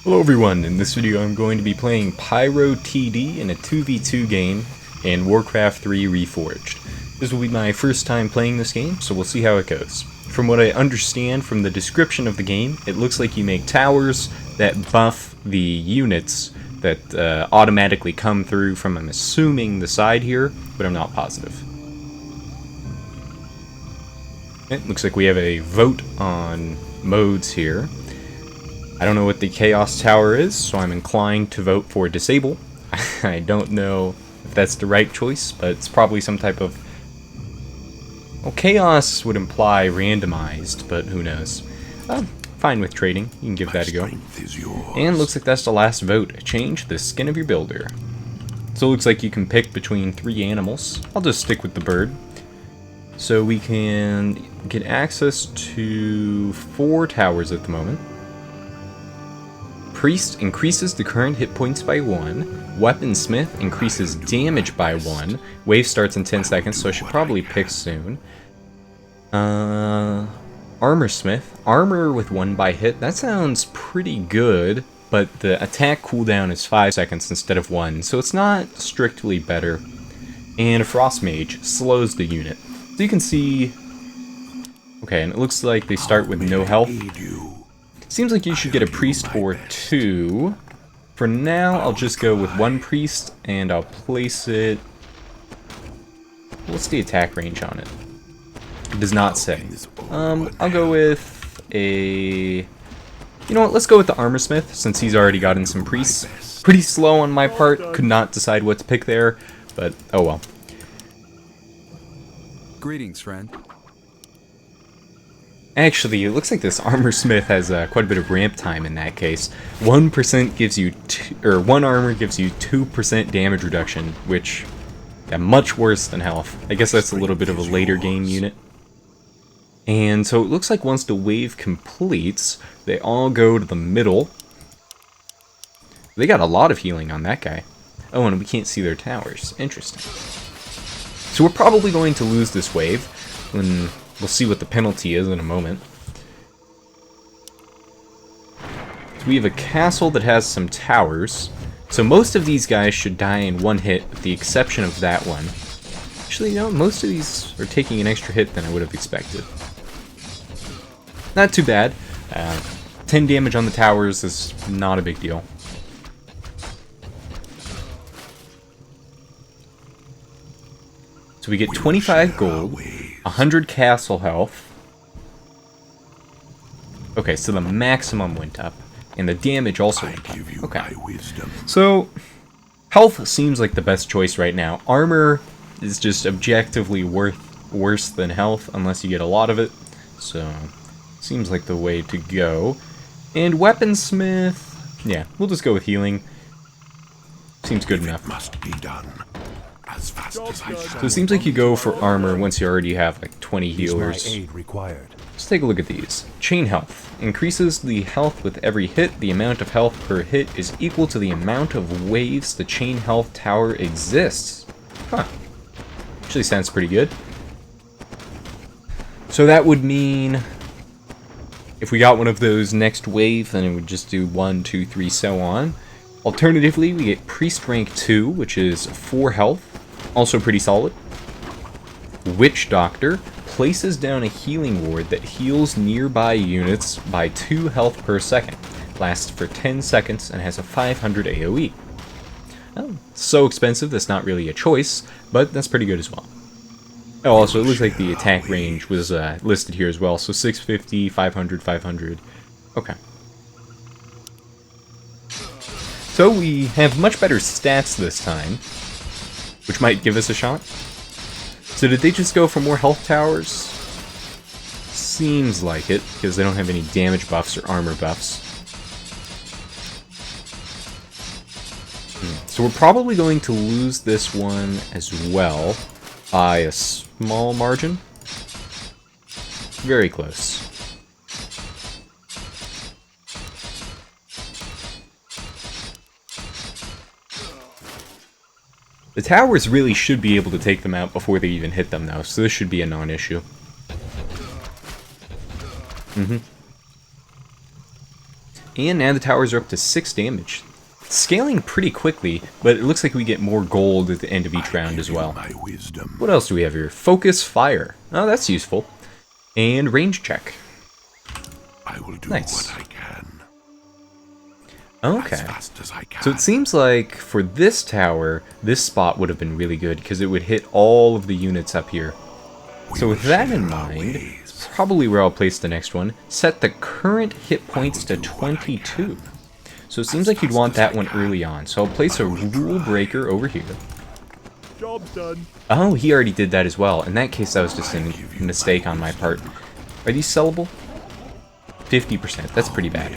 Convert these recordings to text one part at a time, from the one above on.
Hello everyone, in this video I'm going to be playing Pyro TD in a 2v2 game in Warcraft 3 Reforged. This will be my first time playing this game, so we'll see how it goes. From what I understand from the description of the game, it looks like you make towers that buff the units that automatically come through from, I'm assuming, the side here, but I'm not positive. It looks like we have a vote on modes here. I don't know what the Chaos Tower is, so I'm inclined to vote for Disable. I don't know if that's the right choice, but it's probably some type of... Well, Chaos would imply randomized, but who knows. Fine with trading, you can give that a go. And looks like that's the last vote. Change the skin of your builder. So it looks like you can pick between 3 animals. I'll just stick with the bird. So we can get access to 4 towers at the moment. Priest increases the current hit points by 1. Weaponsmith increases damage by 1. Wave starts in 10 seconds, so I should probably pick soon. Armorsmith. Armor with 1 by hit. That sounds pretty good, but the attack cooldown is 5 seconds instead of 1, so it's not strictly better. And a Frost Mage slows the unit. So you can see... Okay, and it looks like they start with no health. Seems like you should get a priest or 2. For now, I'll just go with 1 priest, and I'll place it... What's the attack range on it? It does not say. I'll go with a... You know what, let's go with the Armorsmith, since he's already gotten some priests. Pretty slow on my part, could not decide what to pick there, but oh well. Greetings, friend. Actually, it looks like this Armorsmith has quite a bit of ramp time in that case. 1% gives you, 1 armor gives you 2% damage reduction, which, yeah, much worse than health. I guess that's a little bit of a later game unit. And so it looks like once the wave completes, they all go to the middle. They got a lot of healing on that guy. Oh, and we can't see their towers. Interesting. So we're probably going to lose this wave when... We'll see what the penalty is in a moment. So we have a castle that has some towers. So most of these guys should die in 1 hit, with the exception of that one. Actually, no, most of these are taking an extra hit than I would have expected. Not too bad. 10 damage on the towers is not a big deal. So we get 25 gold. 100 castle health. Okay, so the maximum went up, and the damage also went up. Okay. So, health seems like the best choice right now. Armor is just objectively worse than health, unless you get a lot of it. So, seems like the way to go. And Weaponsmith, yeah, we'll just go with healing. Seems good enough. Must be done. So it seems like you go for armor once you already have like 20 healers. Let's take a look at these. Chain health. Increases the health with every hit. The amount of health per hit is equal to the amount of waves the chain health tower exists. Huh. Actually sounds pretty good. So that would mean... if we got one of those next wave, then it would just do 1, 2, 3, so on. Alternatively, we get Priest rank 2, which is 4 health. Also pretty solid. Witch Doctor places down a healing ward that heals nearby units by 2 health per second. Lasts for 10 seconds and has a 500 AoE. Oh, so expensive that's not really a choice, but that's pretty good as well. Oh, also it looks like the attack range was listed here as well, so 650, 500, 500. Okay. So we have much better stats this time, which might give us a shot. So did they just go for more health towers? Seems like it, because they don't have any damage buffs or armor buffs. So we're probably going to lose this one as well by a small margin. Very close. The towers really should be able to take them out before they even hit them, though, so this should be a non-issue. And now the towers are up to 6 damage. Scaling pretty quickly, but it looks like we get more gold at the end of each round as well. What else do we have here? Focus Fire. Oh, that's useful. And range check. I will do Nice. what I can. Okay. As fast as I can. So it seems like for this tower, this spot would have been really good because it would hit all of the units up here. So with that in mind, it's probably where I'll place the next one. Set the current hit points to 22. So it seems like you'd want that one early on. So I'll place a rule breaker over here. Job's done. Oh, he already did that as well. In that case, that was just a mistake on my part. Are these sellable? 50%. That's pretty bad.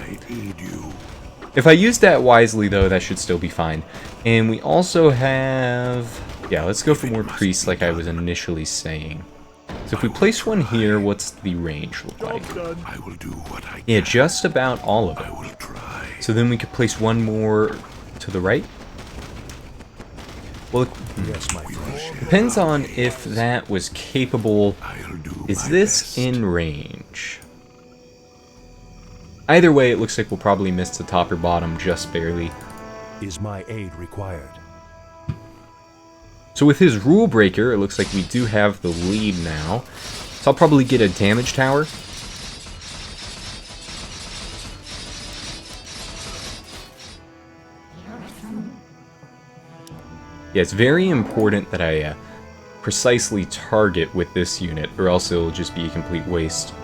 If I use that wisely, though, that should still be fine. And we also have... Yeah, let's go for more priests like I was initially saying. So if we place one here, what's the range look like? I will do what I can. Yeah, just about all of I it. will try. So then we could place one more to the right. Well, Yes, my friend. depends on if that was capable. I'll do Is my this best. in range? Either way, it looks like we'll probably miss the top or bottom just barely. Is my aid required? So with his rule breaker, it looks like we do have the lead now. So I'll probably get a damage tower. Yeah, it's very important that I precisely target with this unit, or else it'll just be a complete waste.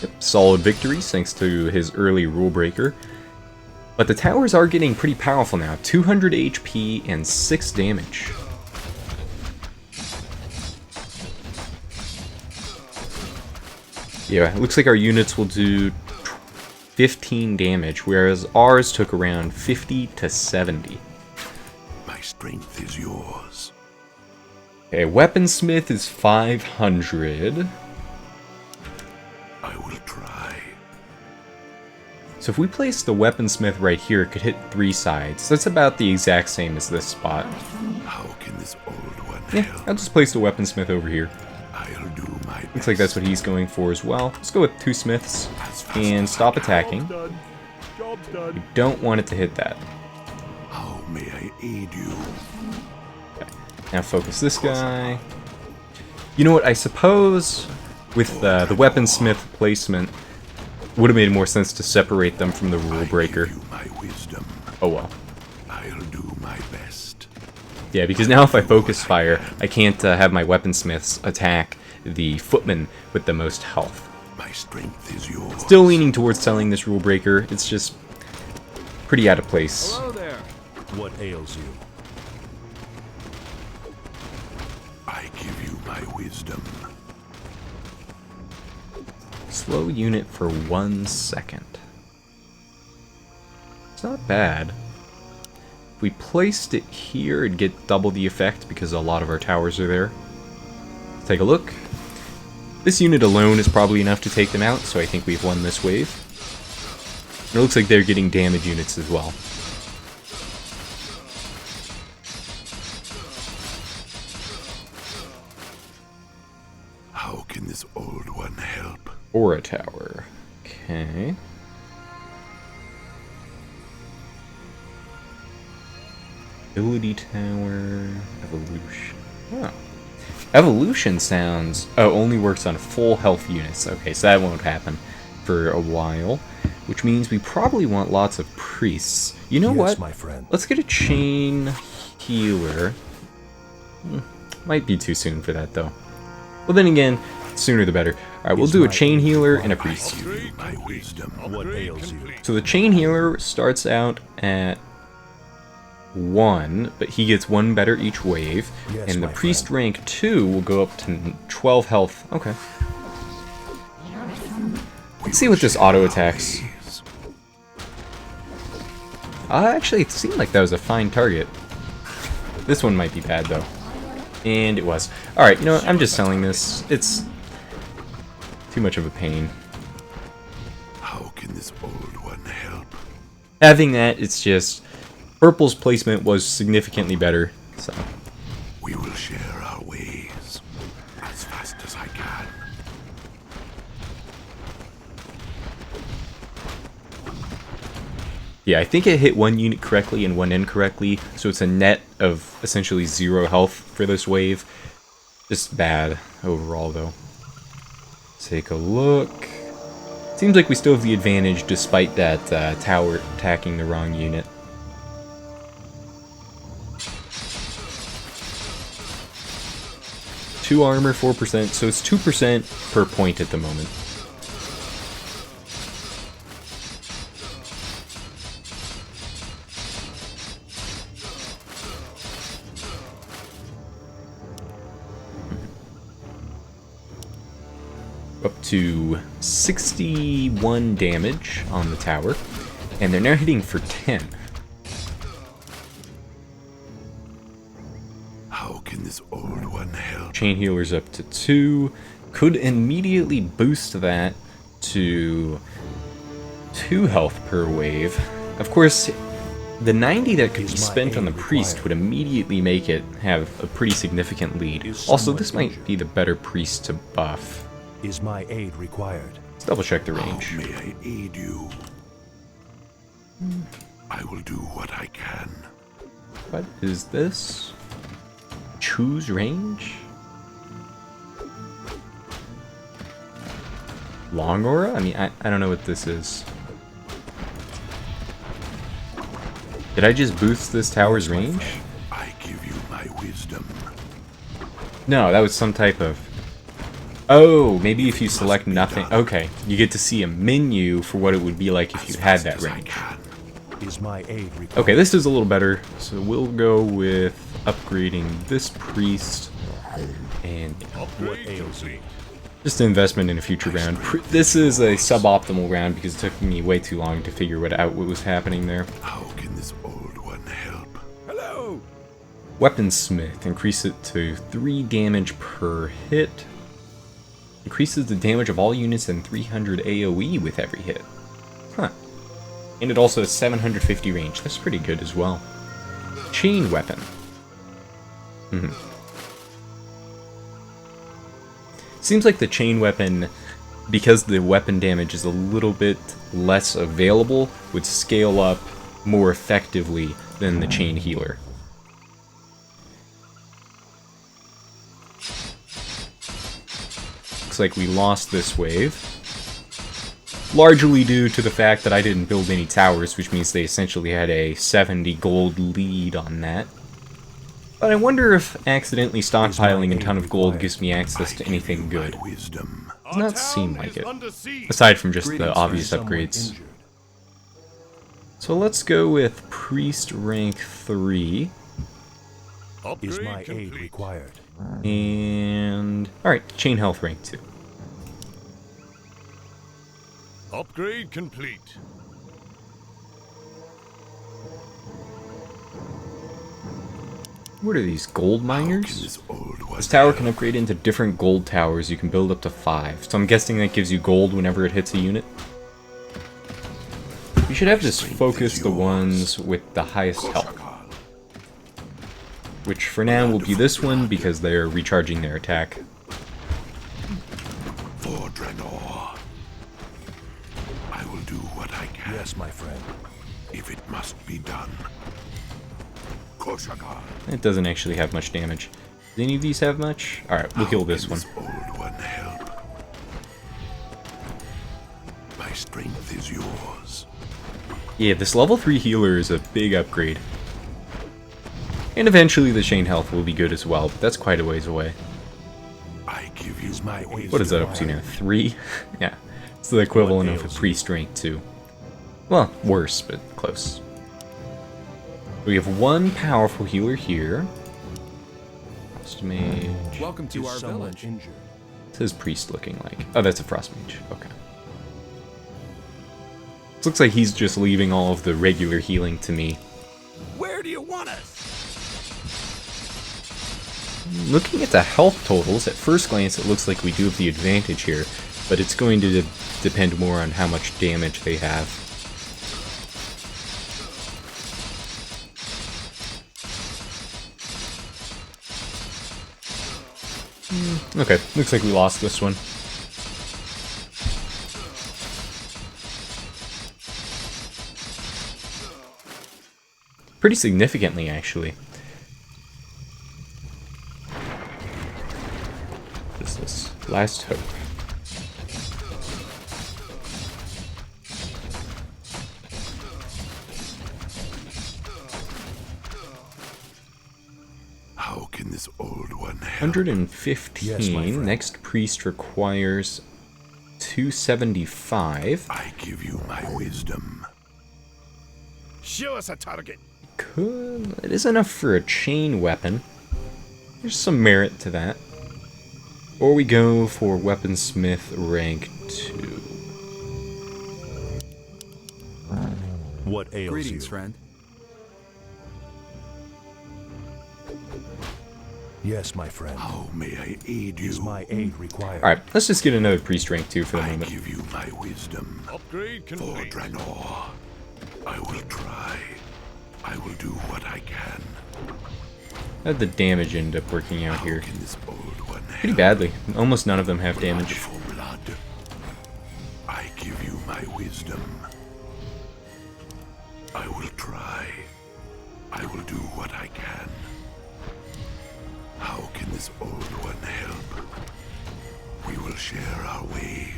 Yep, solid victories thanks to his early rule breaker. But the towers are getting pretty powerful now. 200 HP and 6 damage. Yeah, it looks like our units will do 15 damage, whereas ours took around 50 to 70. My strength is yours. Okay, Weaponsmith is 500. I will try. So if we place the Weaponsmith right here, it could hit 3 sides. That's about the exact same as this spot. How can this old one Yeah, help? I'll just place the Weaponsmith over here. I'll do my best. Looks like that's what he's going for as well. Let's go with 2 smiths and stop attacking. Done. Job's done. Don't want it to hit that. How may I aid you? Now focus this guy. You know what, I suppose with the Weaponsmith placement, would have made more sense to separate them from the rule breaker. Give you my wisdom. Oh well. I'll do my best. Yeah, because now if I focus fire, I can't have my Weaponsmiths attack the footman with the most health. My strength is yours. Still leaning towards selling this rule breaker. It's just pretty out of place. Hello there. What ails you? I give you my wisdom. Slow unit for 1 second. It's not bad. If we placed it here, it'd get double the effect because a lot of our towers are there. Let's take a look. This unit alone is probably enough to take them out, so I think we've won this wave. And it looks like they're getting damage units as well. How can this old one help? Aura tower. Okay. Ability tower. Evolution. Oh. Evolution sounds... Oh, only works on full health units. Okay, so that won't happen for a while. Which means we probably want lots of priests. You know Yes, what? my friend. Let's get a chain healer. Might be too soon for that, though. Well, then again, sooner the better. Alright, we'll Is do a my chain aid healer and a required? priest. Give you my wisdom. What ails you? So the chain healer starts out at 1, but he gets 1 better each wave. Yes, And the my priest friend. rank 2 will go up to 12 health. Okay. Let's see what this auto attacks. Actually, it seemed like that was a fine target. This one might be bad, though. And it was. Alright, you know what? I'm just selling this. It's too much of a pain. How can this old one help? Having that, it's just... Purple's placement was significantly better, so... We will share our ways as fast as I Yeah, I think it hit one unit correctly and one incorrectly, so it's a net of essentially 0 health for this wave. Just bad overall, though. Take a look. Seems like we still have the advantage despite that tower attacking the wrong unit. Two armor, 4%, so it's 2% per point at the moment. Up to 61 damage on the tower, and they're now hitting for 10. How can this old one help? Chain healer's up to 2. Could immediately boost that to 2 health per wave. Of course, the 90 that could be spent on the priest would immediately make it have a pretty significant lead. Also, this might be the better priest to buff. Is my aid required? Let's double check the range. How may I aid you? I will do what I can. What is this? Choose range? Long aura? I mean, I don't know what this is. Did I just boost this tower's range? I give you my wisdom. No, that was some type of... Oh, maybe if you select nothing. Okay, you get to see a menu for what it would be like if you had that range. Is my aid required? Okay, this is a little better. So we'll go with upgrading this priest and What ails you? just an investment in a future round. This is a suboptimal round because it took me way too long to figure out what was happening there. How can this old one help? Hello! Weaponsmith, increase it to 3 damage per hit. Increases the damage of all units and 300 AoE with every hit. Huh. And it also has 750 range. That's pretty good as well. Chain weapon. Seems like the chain weapon, because the weapon damage is a little bit less available, would scale up more effectively than the chain healer. Looks like we lost this wave. Largely due to the fact that I didn't build any towers, which means they essentially had a 70 gold lead on that. But I wonder if accidentally stockpiling a ton of gold gives me access to anything good. Does not seem like it, aside from just the obvious upgrades. So let's go with Priest rank 3. Is my aid required? And... alright, Chain Health rank 2. Upgrade complete. What are these, gold miners? This tower can upgrade into different gold towers. You can build up to 5. So I'm guessing that gives you gold whenever it hits a unit. You should have just focus the ones with the highest health. Which for now will be this one because they're recharging their attack. For Draenor, I will do what I can. Yes, my friend. If it must be done. Koshagar. It doesn't actually have much damage. Do any of these have much? Alright, we'll kill this one. Old one help. My strength is yours. Yeah, this level 3 healer is a big upgrade. And eventually the chain health will be good as well, but that's quite a ways away. I give you my wisdom. What is that up to now? 3? Yeah, it's the equivalent of a priest rank 2. Well, worse, but close. We have one powerful healer here. Frost mage. Welcome to our village. Injured. What's his priest looking like? Oh, that's a frost mage. Okay. It looks like he's just leaving all of the regular healing to me. Where do you want us? Looking at the health totals, at first glance it looks like we do have the advantage here, but it's going to depend more on how much damage they have. Okay, looks like we lost this one. Pretty significantly, actually. What is this? Last Hope. How can this old one help? 115. Yes, my friend. Next priest requires 275. I give you my wisdom. Show us a target. It is enough for a chain weapon. There's some merit to that. Or we go for weaponsmith rank 2. What ails Greetings, you? friend. Yes, my friend. How may I aid you? Is my aid required? Alright, let's just get another priest rank 2 for the I moment. give you my wisdom. Upgrade For complete. Draenor, I will try. I will do what I can. How'd the damage end up working out How here? can this old one Pretty help? badly. Almost none of them have damage. Blood for blood. I give you my wisdom. I will try. I will do what I can. How can this old one help? We will share our ways.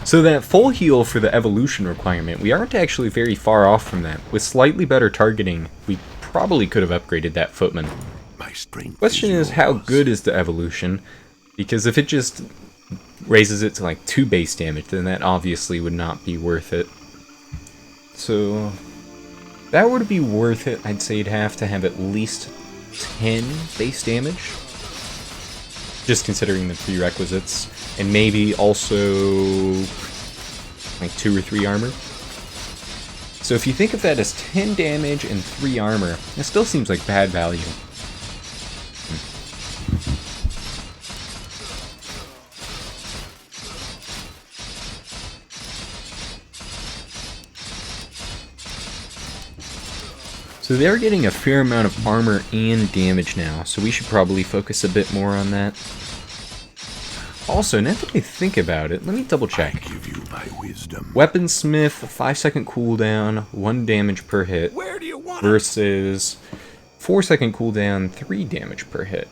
So that full heal for the evolution requirement, we aren't actually very far off from that. With slightly better targeting, we probably could have upgraded that footman. My strength. Question is, how yours. good is the evolution? Because if it just raises it to like 2 base damage, then that obviously would not be worth it. So, if that were to be worth it, I'd say you'd have to have at least 10 base damage. Just considering the prerequisites. And maybe also like 2 or 3 armor. So if you think of that as 10 damage and 3 armor, it still seems like bad value. So they're getting a fair amount of armor and damage now, so we should probably focus a bit more on that. Also, now that I think about it, let me double I check. give you my wisdom. Weaponsmith, 5-second cooldown, 1 damage per hit, Where do you want us? versus 4-second cooldown, 3 damage per hit.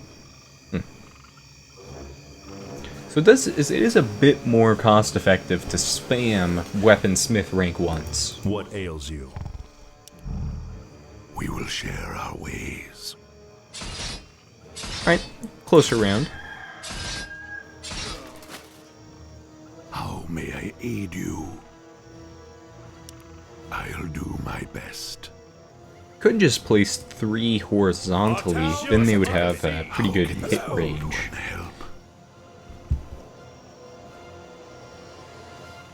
So it is a bit more cost effective to spam Weaponsmith rank once. What ails you? We will share our ways. Alright, closer round. How may I aid you? I'll do my best. Could just place 3 horizontally, then they would have a pretty good How can hit this old range. one help?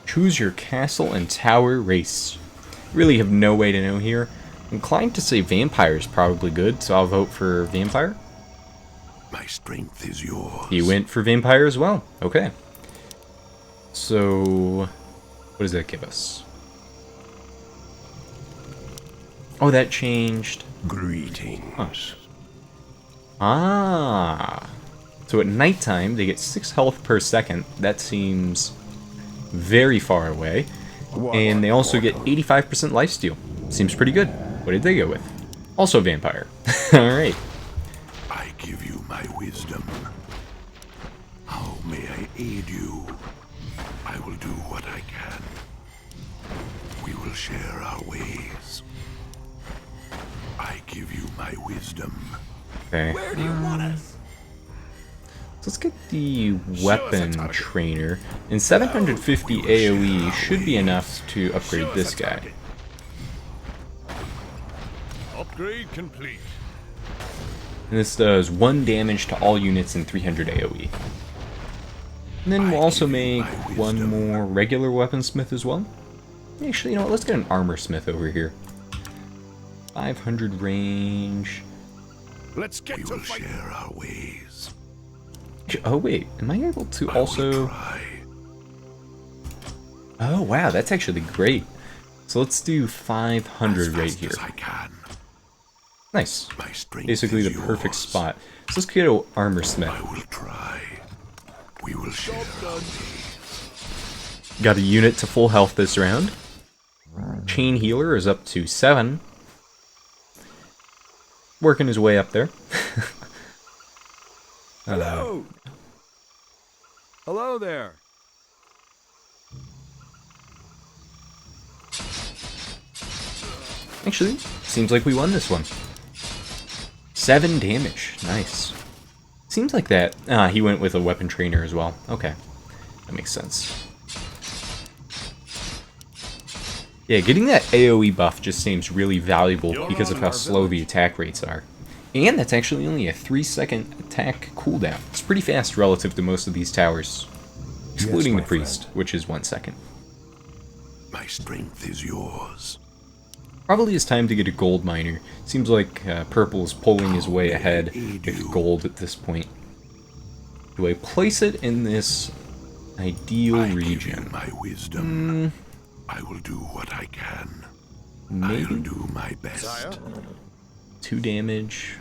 Choose your castle and tower race. Really have no way to know here. I'm inclined to say vampire is probably good, so I'll vote for vampire. My strength is yours. He went for vampire as well. Okay. So, what does that give us? Oh, that changed. Greetings. Ah. So at nighttime, they get 6 health per second. That seems very far away. And they also get 85% lifesteal. Seems pretty good. What did they go with? Also vampire. Alright. I give you my wisdom. How may I aid you? I will do what I can. We will share our ways. I give you my wisdom. Okay. Where do you want us? So let's get the weapon trainer. And 750 AoE should be enough to upgrade this guy. Upgrade complete. And this does 1 damage to all units and 300 AoE. And then we'll also make one more regular weaponsmith as well. Actually, you know what? Let's get an armor smith over here. 500 range. Let's get We to will fight. share our ways. Oh wait, am I able to I will also... try. Oh wow, that's actually great. So let's do 500 As right fast here. as I can. Nice. My strength Basically is the perfect yours. spot. So let's get an armor smith. I will try. We will share our ways. Got a unit to full health this round. chain healer is up to 7. Working his way up there. Hello. Hello there. Actually, seems like we won this one. 7 damage. Nice. Seems like that. He went with a weapon trainer as well. Okay. That makes sense. Yeah, getting that AoE buff just seems really valuable because of how slow the attack rates are. And that's actually only a 3-second attack cooldown. It's pretty fast relative to most of these towers. Excluding my the priest, friend. which is 1 second. My strength is yours. Probably is time to get a gold miner. Seems like purple is pulling his way ahead with gold at this point. Do I place it in this ideal I give region? you my wisdom. I will do what I can. I'll Maybe do my best. Sire? 2 damage.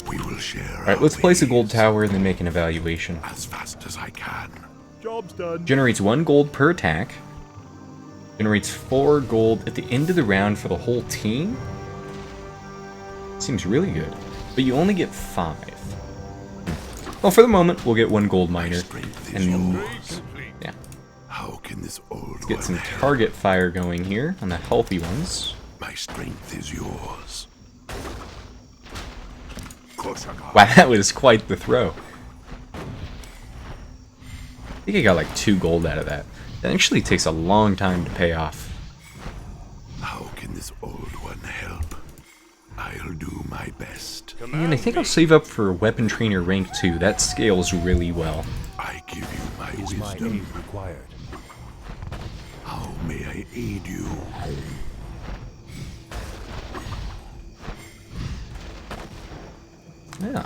We will share. Alright, let's place a gold tower and then make an evaluation. as fast as I can. Job's done. Generates 1 gold per attack. Generates 4 gold at the end of the round for the whole team. Seems really good. But you only get 5. Well, for the moment, we'll get 1 gold miner. Strength is And yours. Complete. yeah, How can this old get one some help? target fire going here on the healthy ones. My strength is yours. Koshaka. Wow, that was quite the throw. I think I got like 2 gold out of that. That actually takes a long time to pay off. How can this old one help? I'll do my best. And I think I'll save up for Weapon Trainer rank 2. That scales really well. I give you my Is my wisdom. aid required? How may I aid you? Yeah.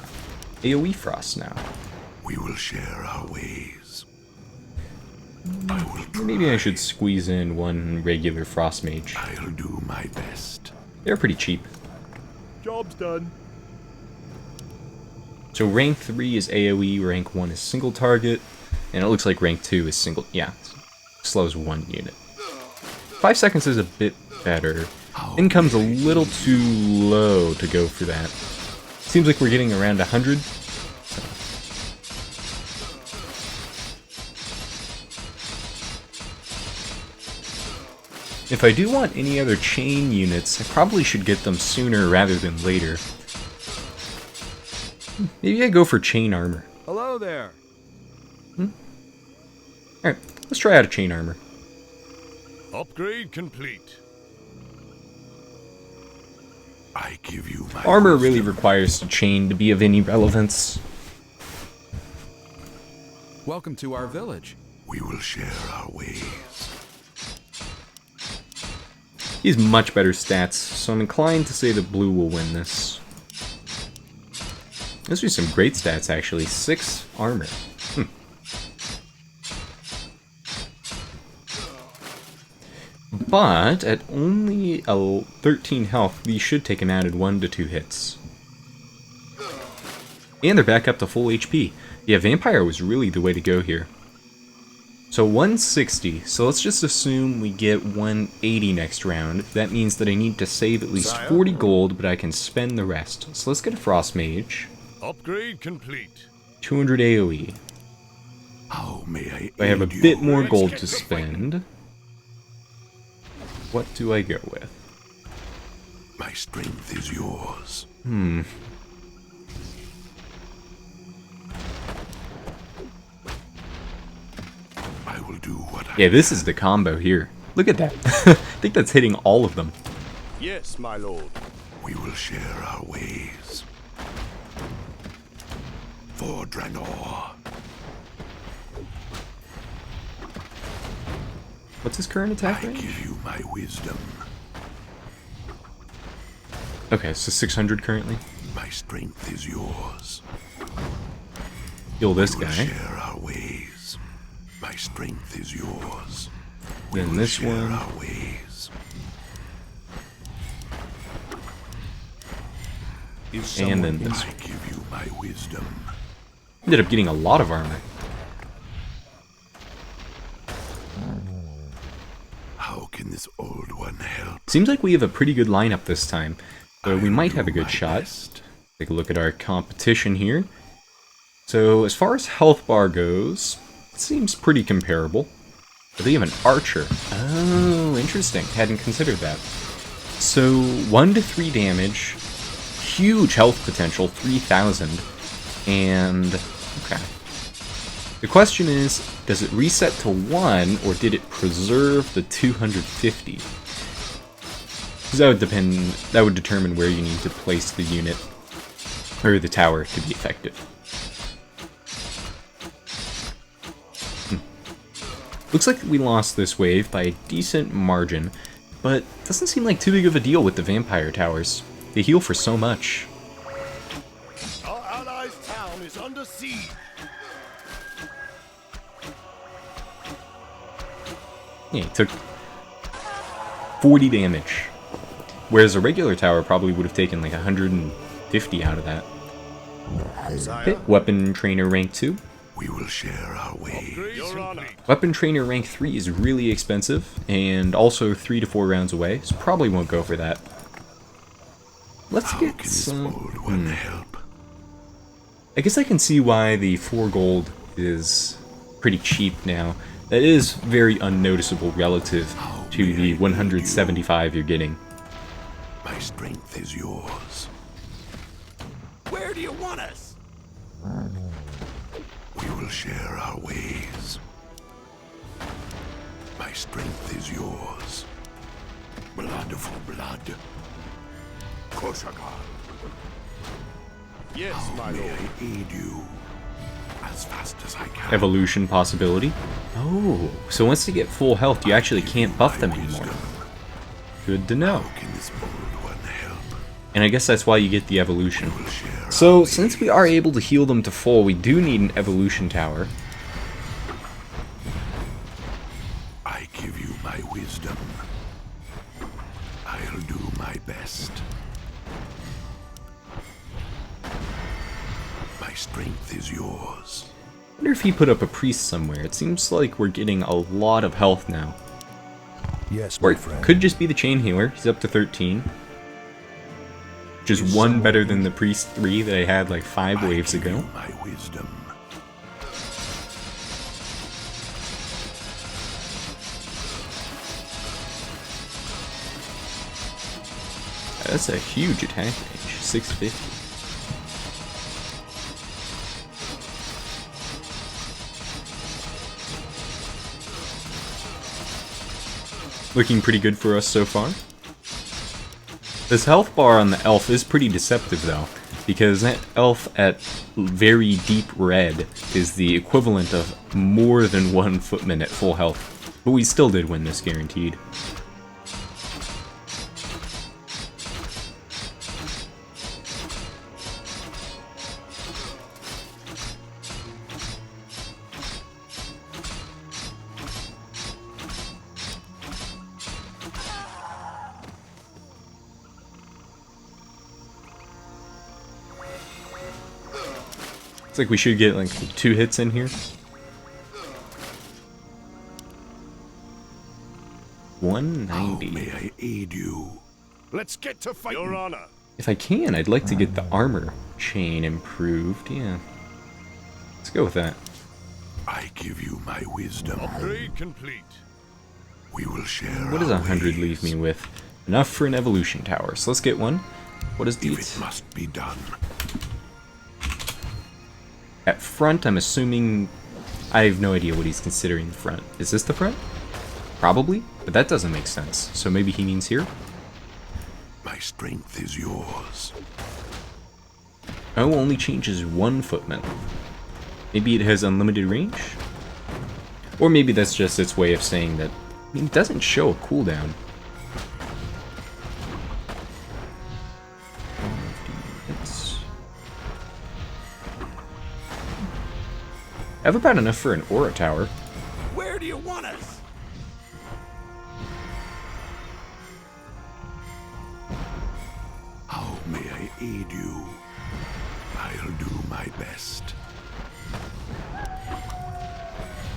AoE Frost now. We will share our ways. I will try. Maybe I should squeeze in 1 regular Frost Mage. I'll do my best. They're pretty cheap. Job's done. So rank 3 is AoE, rank 1 is single target, and it looks like rank 2 is single, yeah, slows 1 unit. 5 seconds is a bit better. Income's a little too low to go for that. Seems like we're getting around 100. If I do want any other chain units, I probably should get them sooner rather than later. Maybe I go for chain armor. Hello there. Alright, let's try out a chain armor. Upgrade complete. I give you my Armor wisdom. really requires a chain to be of any relevance. Welcome to our village. We will share our ways. He has much better stats, so I'm inclined to say that blue will win this. Those are some great stats, actually. 6 armor. But at only 13 health, these should take an added 1 to 2 hits. And they're back up to full HP. Yeah, Vampire was really the way to go here. So 160, so let's just assume we get 180 next round. That means that I need to save at least 40 gold, but I can spend the rest. So let's get a Frost Mage. Upgrade complete. 200 AoE. How may I I have a aid you? bit more gold to spend. What do I go with? My strength is yours. I will do what I Yeah, this is the combo here. Look at that. I think that's hitting all of them. Yes, my lord. We will share our ways. For Draenor. What's his current attack I range? give you my wisdom. Okay, so 600 currently. My strength is yours. Heal this We will guy. share our ways. My strength is yours. Then this Share one. our ways. And then this I one. give you my wisdom. Ended up getting a lot of armor. How can this this old one help? Seems like we have a pretty good lineup this time, so we might have a good shot. Best. Take a look at our competition here. So as far as health bar goes, it seems pretty comparable. But they have an archer. Oh, interesting. Hadn't considered that. So 1 to 3 damage, huge health potential, 3,000, and okay. The question is, does it reset to 1, or did it preserve the 250? Because that would determine where you need to place the unit, or the tower, to be effective. Looks like we lost this wave by a decent margin, but doesn't seem like too big of a deal with the vampire towers. They heal for so much. Our allies' town is under siege. Yeah, he took 40 damage. Whereas a regular tower probably would have taken like 150 out of that. Okay, weapon trainer rank 2. We will share our ways. Your honor. Weapon trainer rank 3 is really expensive, and also 3 to 4 rounds away, so probably won't go for that. Let's How get can this some... old one help? I guess I can see why the 4 gold is pretty cheap now. That is very unnoticeable relative to the 175 you're getting. My strength is yours. Where do you want us? We will share our ways. My strength is yours. Blood for blood. Koshagar, Yes, my may lord. I aid you as fast as I can? Evolution possibility. Oh, so once they get full health, you actually can't buff them anymore. Good to know. How can this old one help? And I guess that's why you get the evolution. We'll share So, since we are able to heal them to full, we do need an evolution tower. I give you my wisdom. I'll do my best. My strength is yours. I wonder if he put up a priest somewhere. It seems like we're getting a lot of health now. Yes, Or my it friend. could just be the chain healer. He's up to 13. Which is 1 better than the priest 3 that I had like 5 waves I give ago. you my wisdom. That's a huge attack range. 650. Looking pretty good for us so far. This health bar on the elf is pretty deceptive though, because that elf at very deep red is the equivalent of more than 1 footman at full health. But we still did win this guaranteed. It's like we should get like 2 hits in here. How 190. may I aid you? Let's get to fighting. Your honor. If I can, I'd like to get the armor chain improved. Yeah. Let's go with that. I give you my wisdom. Upgrade complete. We will share What does our 100 leave ways. me with? Enough for an evolution tower. So let's get one. What is If Deets? it must be done. At front, I'm assuming... I have no idea what he's considering the front. Is this the front? Probably, but that doesn't make sense. So maybe he means here? My strength is yours. Oh, only changes 1 footman. Maybe it has unlimited range? Or maybe that's just its way of saying that... I mean, it doesn't show a cooldown. I have about enough for an aura tower. Where do you want us? How may I aid you? I'll do my best.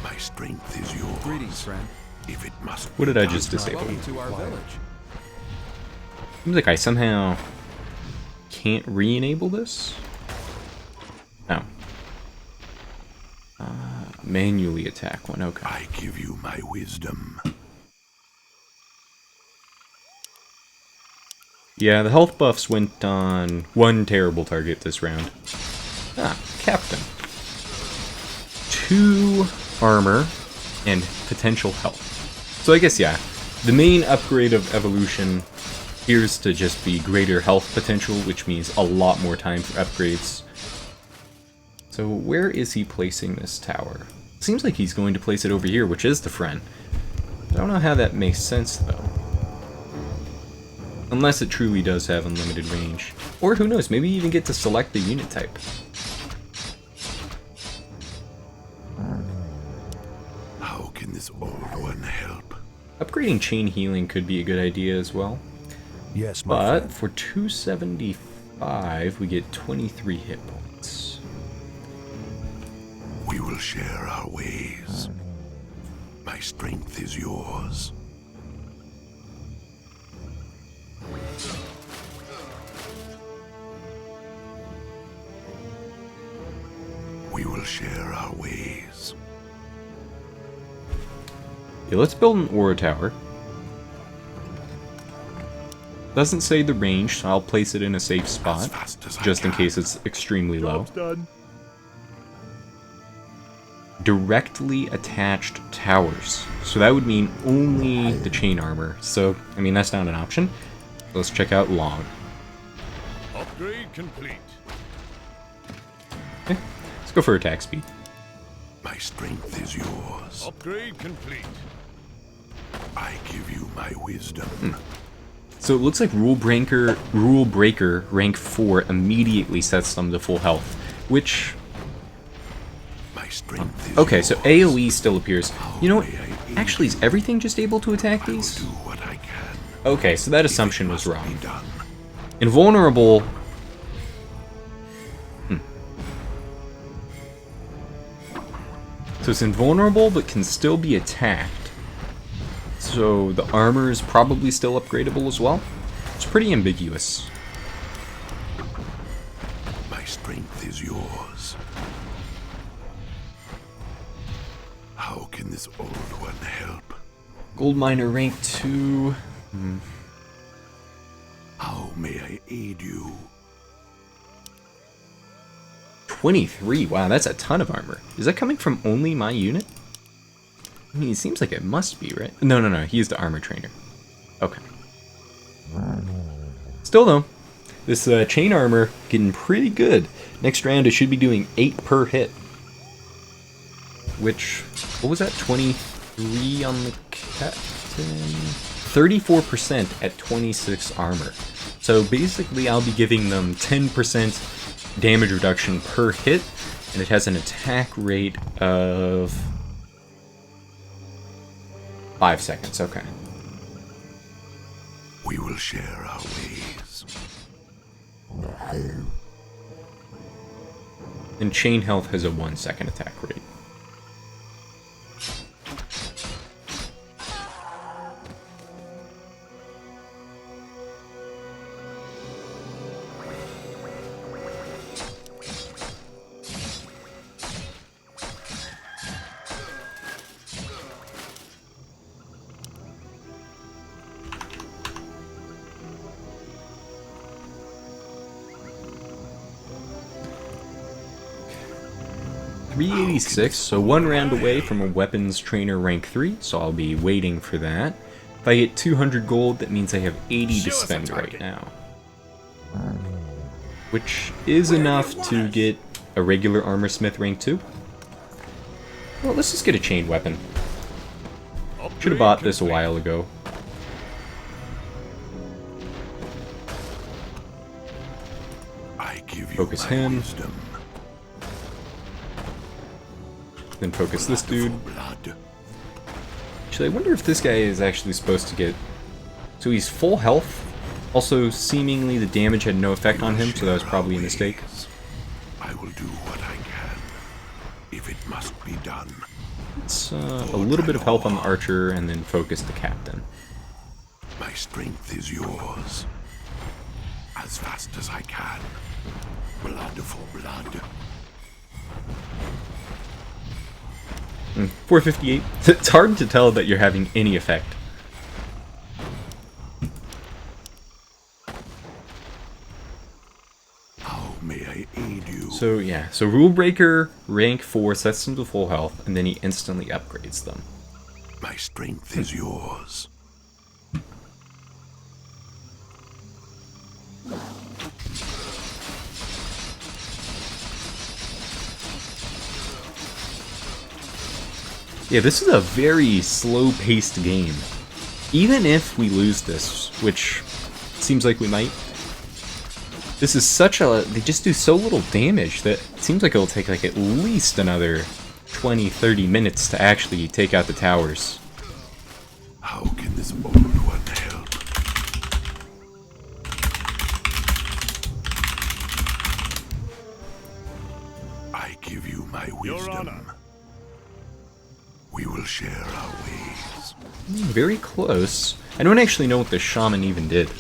My strength is yours. Greetings, friend. if it must What be did I done. just disable? Welcome to our village. Seems like I somehow can't re-enable this. No. Manually attack one, okay. I give you my wisdom. Yeah, the health buffs went on one terrible target this round. Ah, Captain. 2 armor and potential health. So I guess, yeah, the main upgrade of evolution appears to just be greater health potential, which means a lot more time for upgrades. So where is he placing this tower? Seems like he's going to place it over here, which is the friend. I don't know how that makes sense, though. Unless it truly does have unlimited range. Or who knows, maybe you even get to select the unit type. How can this old one help? Upgrading chain healing could be a good idea as well. Yes, my But friend. for 275, we get 23 hit points. We will share our ways. My strength is yours. We will share our ways. Okay, let's build an aura tower. Doesn't say the range, so I'll place it in a safe spot, fast as I just in can. case it's extremely low. Job's done. Directly attached towers. So that would mean only the chain armor. So, I mean, that's not an option. Let's check out long. Upgrade complete. Okay, let's go for attack speed. My strength is yours. Upgrade complete. I give you my wisdom. So it looks like Rule Breaker rank 4 immediately sets them to full health, which... My strength is Okay, so yours. AoE still appears. You know what? Actually, is everything just able to attack I will these? do what I can. Okay, so that If it assumption was must wrong. be done. Invulnerable... So it's invulnerable, but can still be attacked. So the armor is probably still upgradable as well. It's pretty ambiguous. My strength is yours. How can this old one help? Gold miner rank 2. How may I aid you? 23. Wow, that's a ton of armor. Is that coming from only my unit? I mean, it seems like it must be, right? No, he's the armor trainer. Okay. Still though, this chain armor getting pretty good. Next round, it should be doing 8 per hit. Which, what was that? 23 on the captain? 34% at 26 armor. So basically, I'll be giving them 10% damage reduction per hit, and it has an attack rate of 5 seconds. Okay. We will share our ways. And chain health has a 1 second attack rate. .386, so 1 round away from a weapons trainer rank 3, so I'll be waiting for that. If I get 200 gold, that means I have 80 Show to us a spend right target. now. Which is enough to get a regular armor smith rank 2. Well, let's just get a chain weapon. Should have bought this a while ago. I give you Focus my him. wisdom. Then focus this Blood for dude. blood. Actually, I wonder if this guy is actually supposed to get... So he's full health. Also, seemingly the damage had no effect on him, so that was probably a mistake. I will do what I can, if it must be done. It's a little bit of help on the archer, and then focus the captain. My strength is yours. As fast as I can. Blood for blood. 458. It's hard to tell that you're having any effect. How may I aid you? So yeah, so Rule Breaker, rank 4, sets them to full health, and then he instantly upgrades them. My strength is yours. Yeah, this is a very slow-paced game. Even if we lose this, which seems like we might, this is such a... they just do so little damage that it seems like it'll take like at least another 20-30 minutes to actually take out the towers. How can this old one help? I give you my Your wisdom. honor. We will share our ways. Very close. I don't actually know what the shaman even did.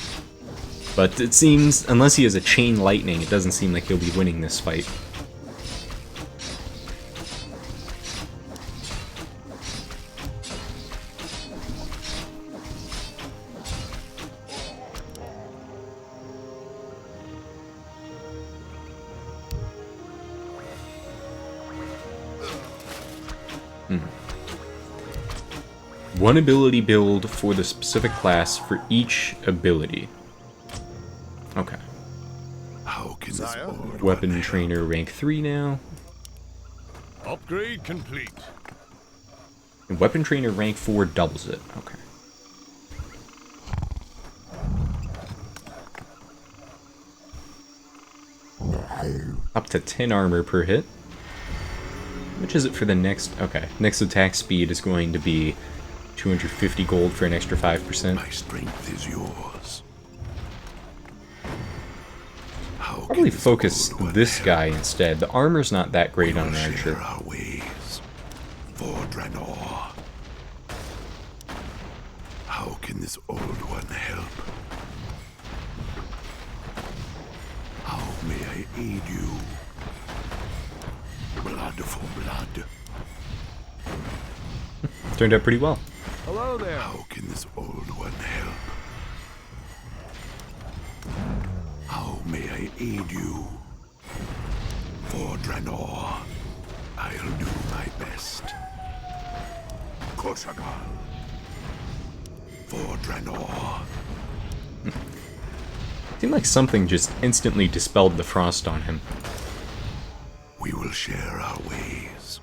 But it seems, unless he has a chain lightning, it doesn't seem like he'll be winning this fight. One ability build for the specific class for each ability. Okay. How can this Sire? old Weapon one trainer rank 3 now. Upgrade complete. And weapon trainer rank 4 doubles it. Okay. Up to 10 armor per hit. Which is it for the next... okay. Next attack speed is going to be 250 gold for an extra 5%. My strength is yours. How can Probably this focus old one this help? guy instead. The armor's not that great on an We'll share archer. our ways. For Draenor. How can this old one help? How may I aid you? Blood for blood. Turned out pretty well. Hello there. How can this old one help? How may I aid you? For Draenor, I'll do my best. Korsagal. For Draenor. Seemed like something just instantly dispelled the frost on him. We will share our ways.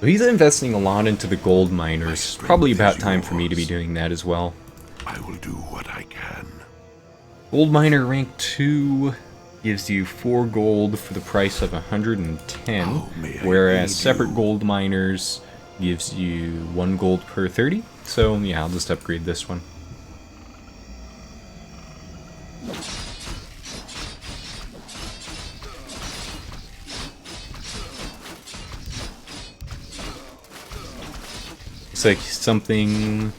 He's investing a lot into the gold miners. strength Probably is about time for me to be yours. doing that as well. I will do what I can. Gold miner rank 2 gives you 4 gold for the price of 110, How may I aid whereas separate you? gold miners gives you 1 gold per 30. So yeah, I'll just upgrade this one. It's like something...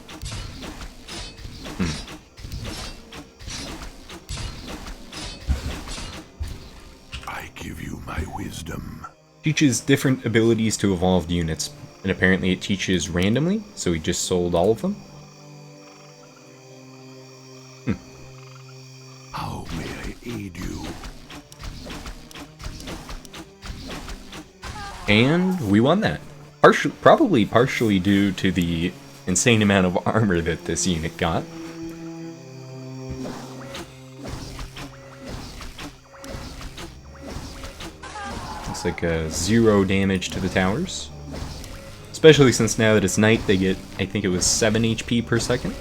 I give you my wisdom. teaches different abilities to evolved units, and apparently it teaches randomly, so he just sold all of them. How may I aid you? And we won that. Probably partially due to the insane amount of armor that this unit got. Looks like 0 damage to the towers. Especially since now that it's night, they get, I think it was 7 HP per second.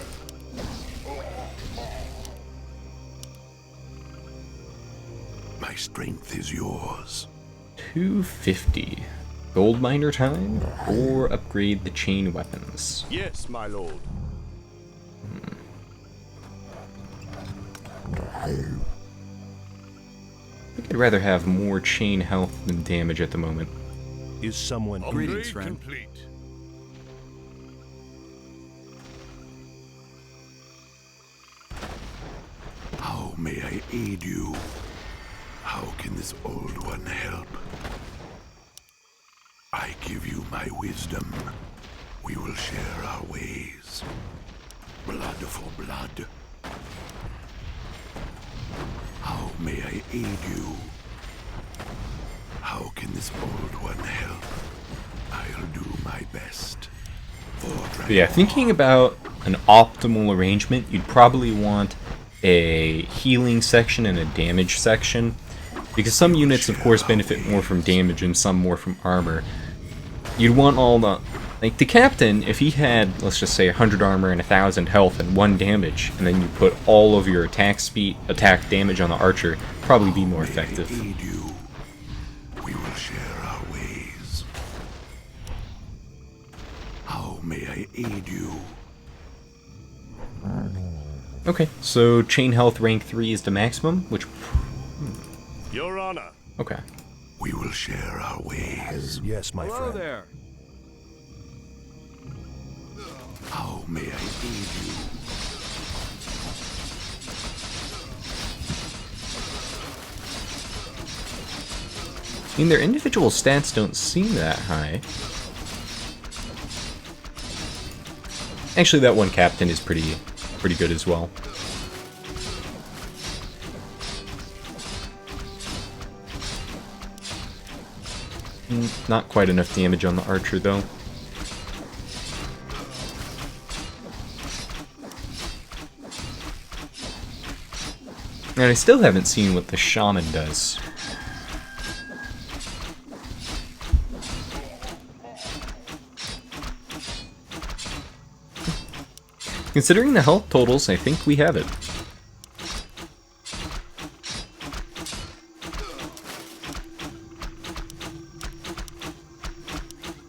My strength is yours. 250. Gold miner time, or upgrade the chain weapons. Yes, my lord. think I'd rather have more chain health than damage at the moment. Is someone Greetings, Upgrade friend. complete. How may I aid you? How can this old one help? I give you my wisdom. We will share our ways. Blood for blood. How may I aid you? How can this old one help? I'll do my best. But yeah, thinking about an optimal arrangement, you'd probably want a healing section and a damage section, because some units of course benefit more from damage and some more from armor. You'd want all the, like the captain, if he had, let's just say 100 armor and 1000 health and 1 damage, and then you put all of your attack speed, attack damage on the archer, probably be more effective. Aid you. We will share our ways. How may I aid you? Okay, so chain health rank 3 is the maximum, which, Your Honor. okay. We will share our ways. Yes, my Hello friend. there. How may I aid you? I mean, their individual stats don't seem that high. Actually, that one captain is pretty good as well. Not quite enough damage on the archer, though. And I still haven't seen what the shaman does. Considering the health totals, I think we have it.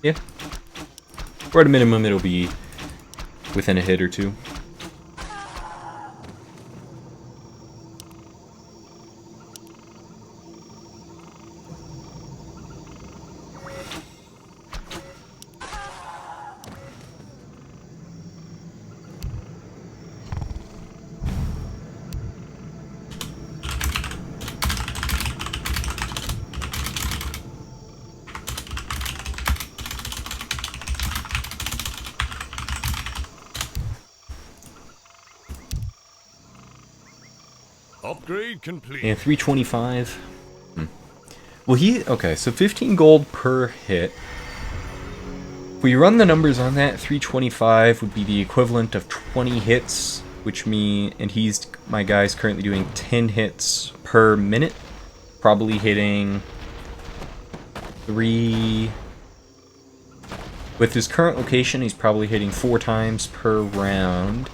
Yeah. Or at a minimum, it'll be within a hit or two. Upgrade complete. And 325. Well, okay, so 15 gold per hit. If we run the numbers on that, 325 would be the equivalent of 20 hits, which and my guy's currently doing 10 hits per minute. Probably hitting 3... With his current location, he's probably hitting 4 times per round.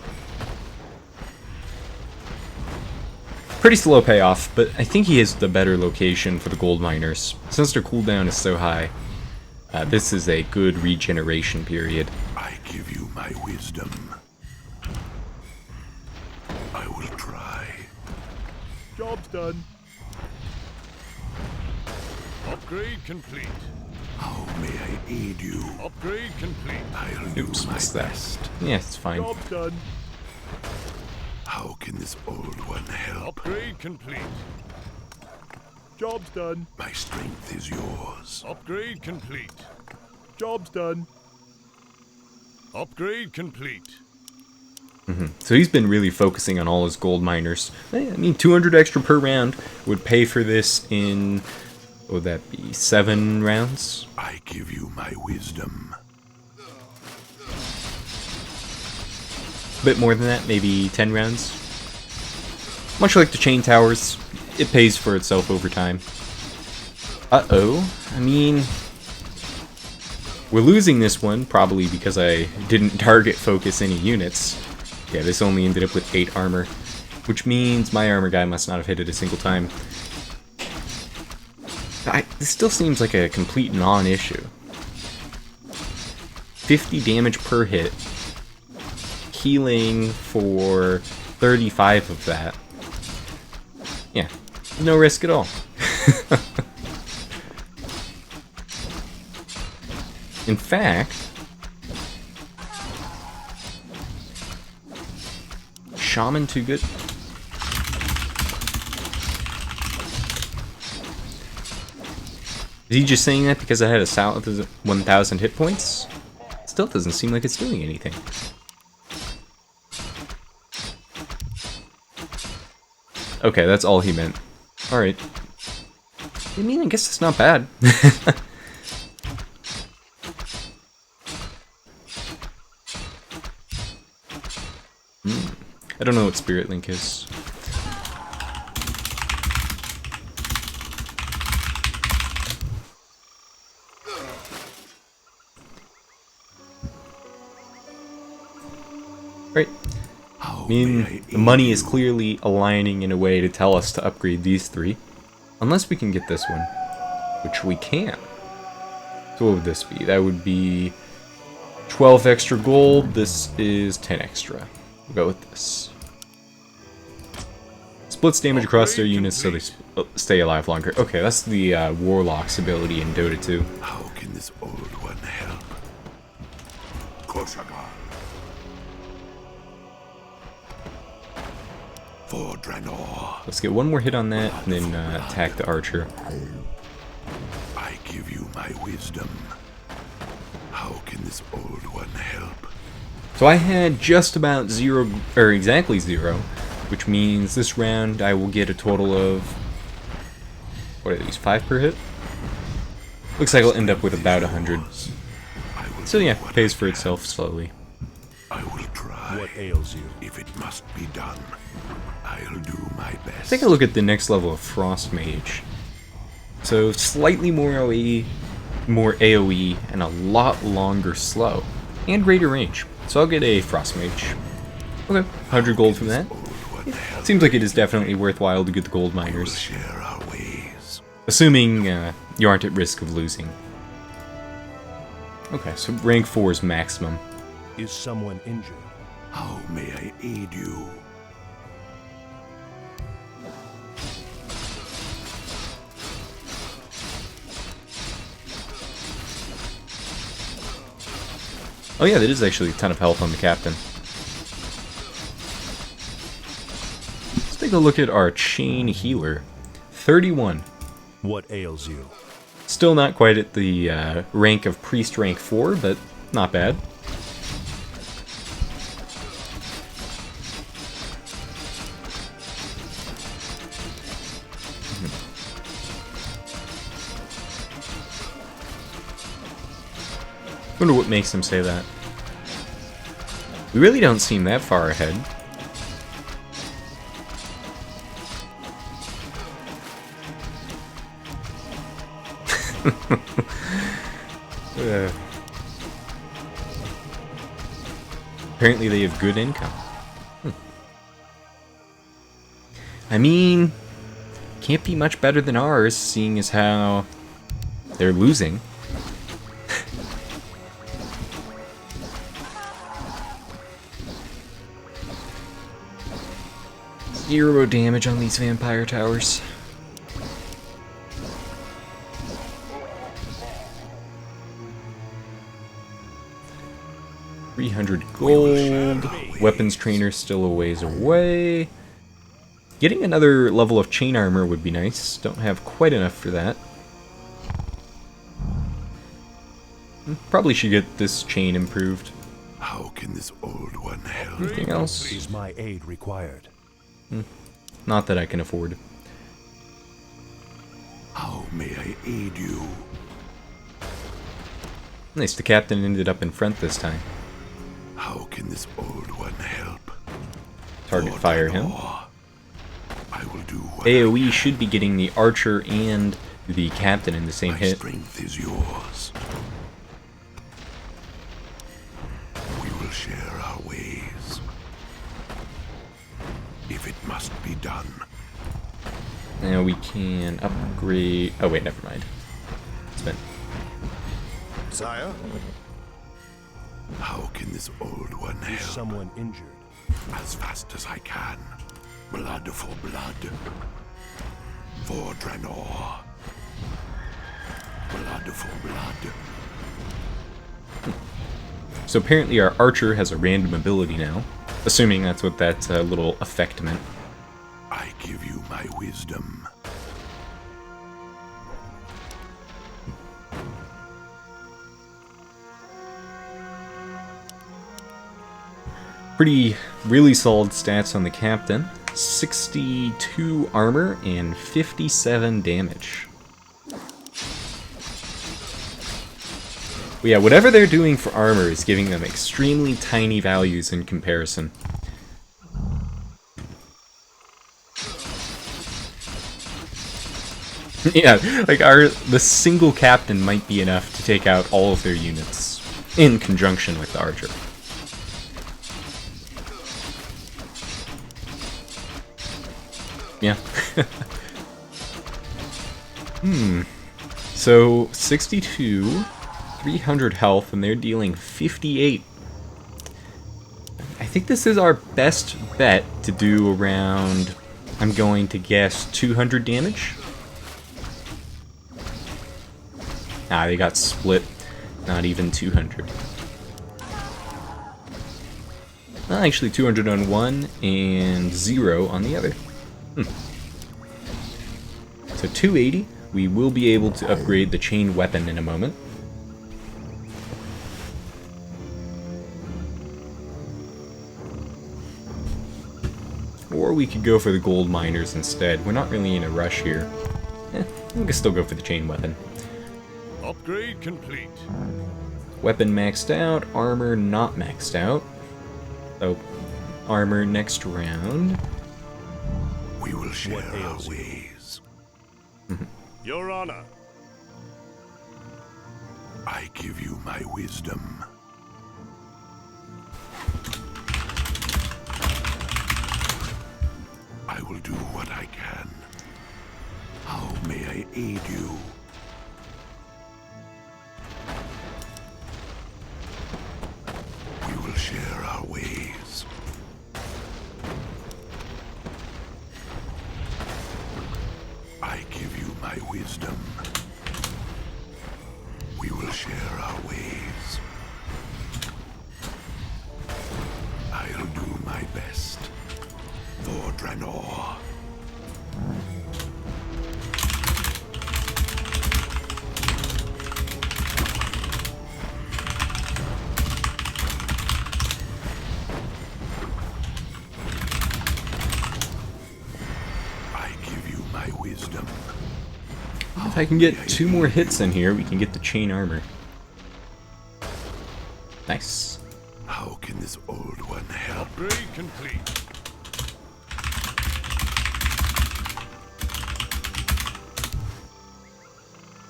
Pretty slow payoff, but I think he has the better location for the gold miners. Since their cooldown is so high, this is a good regeneration period. I give you my wisdom. I will try. Job's done. Upgrade complete. How may I aid you? Upgrade complete. I'll do Oops, my missed that. best. Yeah, it's fine. Job's done. How can this old one help? Upgrade complete. Job's done. My strength is yours. Upgrade complete. Job's done. Upgrade complete. So he's been really focusing on all his gold miners. I mean, 200 extra per round would pay for this in, what would that be, 7 rounds? I give you my wisdom. A bit more than that, maybe 10 rounds. Much like the chain towers, it pays for itself over time. Uh-oh. I mean, we're losing this one, probably because I didn't target focus any units. Yeah, this only ended up with 8 armor, which means my armor guy must not have hit it a single time. This still seems like a complete non-issue. 50 damage per hit. Healing for 35 of that. Yeah, no risk at all. In fact, Shaman too good. Is he just saying that because I had a 1,000 hit points? Still doesn't seem like it's doing anything. Okay, that's all he meant. Alright. I mean, I guess it's not bad. I don't know what Spirit Link is. Right. I mean, the money is clearly aligning in a way to tell us to upgrade these three. Unless we can get this one. Which we can. So what would this be? That would be 12 extra gold. This is 10 extra. We'll go with this. Splits damage across their units so they stay alive longer. Okay, that's the Warlock's ability in Dota 2. How can this old one help? Koshaka. For Draenor. Let's get one more hit on that, and then attack the archer. I give you my wisdom. How can this old one help? So I had just about zero, or exactly zero, which means this round I will get a total of, what are these, 5 per hit? Looks like I'll end up with about 100. So yeah, pays for itself slowly. I will try. What ails you? If it must be done, I'll do my best. Take a look at the next level of Frost Mage. So slightly more AoE, and a lot longer slow, and greater range. So I'll get a Frost Mage. Okay, 100 gold from that. It seems like it is definitely worthwhile to get the gold miners. Share our ways. Assuming you aren't at risk of losing. Okay, so rank 4 is maximum. Is someone injured? How may I aid you? Oh yeah, that is actually a ton of health on the captain. Let's take a look at our chain healer. 31. What ails you? Still not quite at the rank of priest rank 4, but not bad. Wonder what makes him say that. We really don't seem that far ahead. Apparently they have good income. I mean, can't be much better than ours, seeing as how they're losing. Zero damage on these vampire towers. $300 gold. Weapons trainer still a ways away. Getting another level of chain armor would be nice. Don't have quite enough for that. Probably should get this chain improved. How can this old one help? Anything else? Is my aid required? Not that I can afford. How may I aid you? Nice, the captain ended up in front this time. How can this old one help? Target For fire him. Draenor, I will do what AoE should be getting the archer and the captain in the same my hit. strength is yours. We will share our ways. If it must be done. Now we can upgrade... Oh wait, never mind. Spent. Sire? How can this old one Is help? someone injured? As fast as I can. Blood for blood. for Draenor. Blood for blood. So apparently our archer has a random ability now, assuming that's what that little effect meant. I give you my wisdom. Really solid stats on the captain. 62 armor and 57 damage. But yeah, whatever they're doing for armor is giving them extremely tiny values in comparison. Yeah, like the single captain might be enough to take out all of their units in conjunction with the archer. Yeah. So 62, 300 health, and they're dealing 58. I think this is our best bet to do around, I'm going to guess, 200 damage. Ah, they got split. Not even 200. Actually, 200 on one and 0 on the other. So 280. We will be able to upgrade the chain weapon in a moment. Or we could go for the gold miners instead. We're not really in a rush here. We can still go for the chain weapon. Upgrade complete. Weapon maxed out, armor not maxed out. So, armor next round. We will share What our ails you? ways. Your Honor. I give you my wisdom. I will do what I can. How may I aid you? We will share our ways. I give you my wisdom. We will share our ways. I'll do my best for Draenor. I give you my wisdom. If I can get 2 more hits in here, we can get the chain armor. Nice. How can this old one help? Upgrade complete.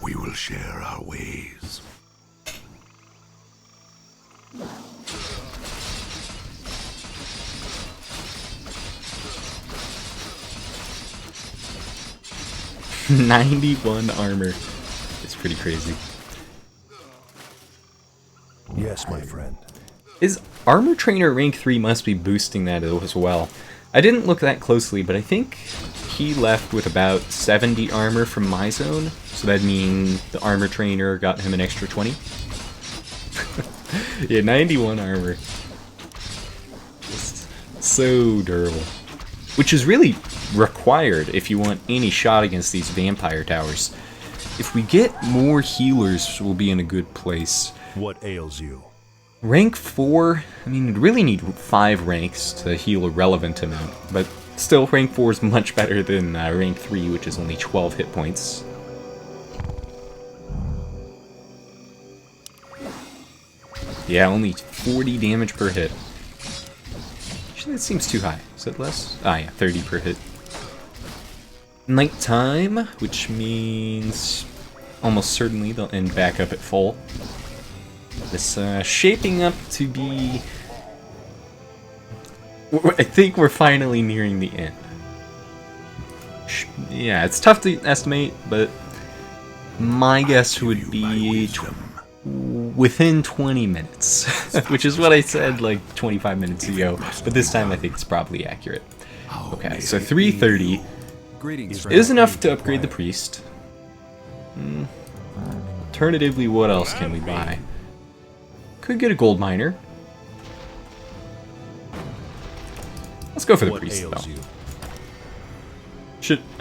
We will share our ways. '91 armor. It's pretty crazy. Yes, my friend. His armor trainer rank 3 must be boosting that as well. I didn't look that closely, but I think he left with about 70 armor from my zone, so that'd mean the armor trainer got him an extra 20. Yeah, 91 armor. Just so durable. Which is really required if you want any shot against these vampire towers. If we get more healers, we'll be in a good place. What ails you? Rank 4, I mean, you'd really need 5 ranks to heal a relevant amount, but still, rank 4 is much better than rank 3, which is only 12 hit points. Yeah, only 40 damage per hit. Actually, that seems too high. Is it less? Ah, yeah, 30 per hit. Nighttime, which means almost certainly they'll end back up at full. This shaping up to be... I think we're finally nearing the end. Yeah, it's tough to estimate, but my guess would be within 20 minutes, which is what I said like 25 minutes ago, but this time I think it's probably accurate. Okay, so 3:30, Greetings, Is enough to upgrade the priest. Alternatively, what else can we buy? Could get a gold miner. Let's go for the What priest, ails though.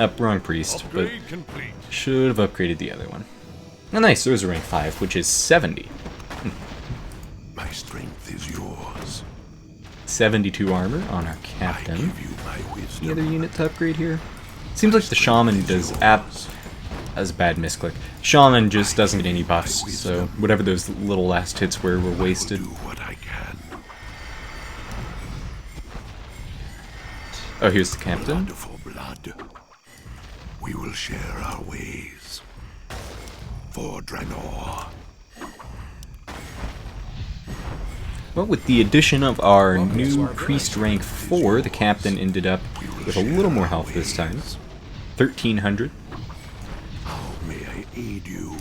you? Wrong priest, but Upgrade complete. should have upgraded the other one. Oh, nice, there's a rank 5, which is 70. My strength is yours. 72 armor on our I captain. give you my Any wisdom. other unit to upgrade here? Seems like the shaman does as a bad misclick. Shaman just doesn't get any buffs, so whatever those little last hits were wasted. Do what I can. Oh, here's the captain. Blood for blood. We will share our ways. For Draenor. Well, with the addition of our new priest rank 4, the captain ended up with a little more health this time. 1300. How may I aid you?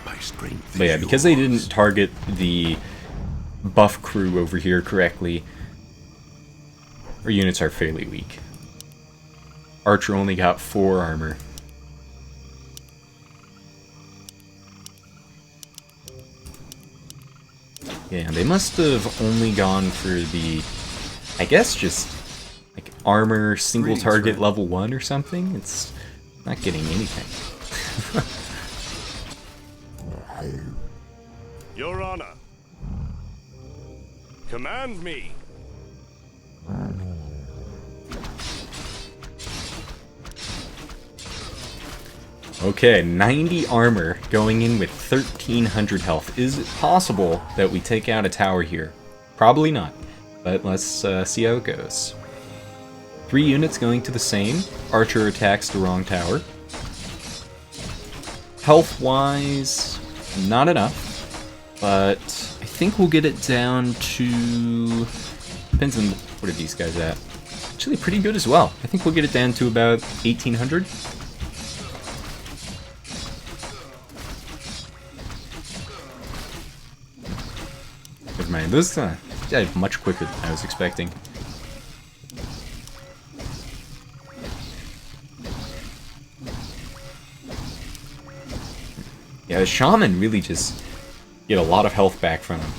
My strength is But yeah, because they yours. didn't target the buff crew over here correctly, our units are fairly weak. Archer only got 4 armor. Yeah, they must have only gone for the, I guess, just like armor single Greetings, target friend. level 1 or something. It's not getting anything. Your Honor. Command me. Okay, 90 armor going in with 1300 health. Is it possible that we take out a tower here? Probably not, but let's see how it goes. 3 units going to the same. Archer attacks the wrong tower. Health-wise, not enough, but I think we'll get it down to... Depends on what are these guys at. Actually pretty good as well. I think we'll get it down to about 1800. Never mind, this died much quicker than I was expecting. Yeah, the shaman really just get a lot of health back from him.